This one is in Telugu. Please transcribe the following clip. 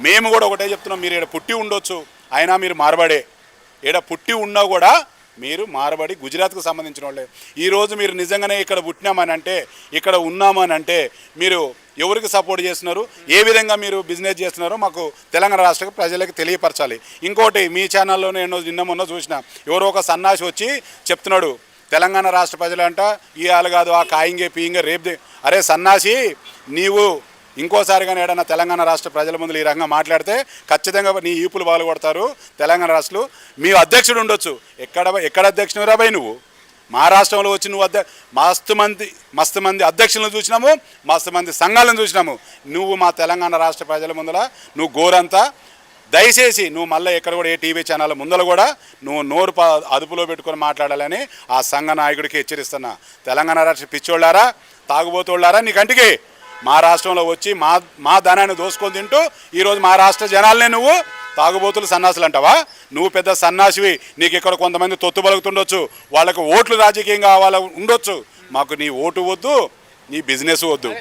మేము కూడా ఒకటే చెప్తున్నాం, మీరు ఇక్కడ పుట్టి ఉండొచ్చు, అయినా మీరు మార్బడే. ఇక్కడ పుట్టి ఉన్నా కూడా మీరు మార్బడి, గుజరాత్కు సంబంధించిన వాళ్ళే. ఈరోజు మీరు నిజంగానే ఇక్కడ పుట్టినామని అంటే, ఇక్కడ ఉన్నామని అంటే మీరు ఎవరికి సపోర్ట్ చేస్తున్నారు, ఏ విధంగా మీరు బిజినెస్ చేస్తున్నారో మాకు తెలంగాణ రాష్ట్ర ప్రజలకు తెలియపరచాలి. ఇంకోటి, మీ ఛానల్లోనే నిన్న మొన్న చూసిన ఎవరో ఒక సన్నాసి వచ్చి చెప్తున్నాడు, తెలంగాణ రాష్ట్ర ప్రజలంట ఇవాళ కాదు ఆ కాయింగే పీయింగే రేపు. అరే సన్నాసి, నీవు ఇంకోసారి కానీ ఏడన్నా తెలంగాణ రాష్ట్ర ప్రజల ముందు ఈ రకంగా మాట్లాడితే ఖచ్చితంగా నీ ఈపులు బాలు కొడతారు తెలంగాణ రాష్ట్రంలో. మీ అధ్యక్షుడు ఉండొచ్చు, ఎక్కడ అధ్యక్షుడు రాబాయి నువ్వు? మా రాష్ట్రంలో వచ్చి నువ్వు మస్తు మంది అధ్యక్షులను చూసినాము, మస్తు మంది సంఘాలను చూసినాము. నువ్వు మా తెలంగాణ రాష్ట్ర ప్రజల ముందర నువ్వు గోరంతా. దయచేసి నువ్వు మళ్ళీ ఎక్కడ కూడా ఏ టీవీ ఛానల్ ముందర కూడా నువ్వు నోరు అదుపులో పెట్టుకొని మాట్లాడాలని ఆ సంఘ నాయకుడికి హెచ్చరిస్తున్నా. తెలంగాణ రాష్ట్ర పిచ్చోళ్ళారా, తాగుబోతోళ్ళారా, నీ కంటికి మా రాష్ట్రంలో వచ్చి మా ధనాన్ని దోసుకొని తింటూ ఈరోజు మా రాష్ట్ర జనాలనే నువ్వు తాగుబోతులు సన్నాసులు అంటావా? నువ్వు పెద్ద సన్నాసివి, నీకు ఇక్కడ కొంతమంది తొత్తు బలుగుతుండొచ్చు, వాళ్ళకు ఓట్లు రాజకీయంగా కావాల ఉండొచ్చు. మాకు నీ ఓటు వద్దు, నీ బిజినెస్ వద్దు.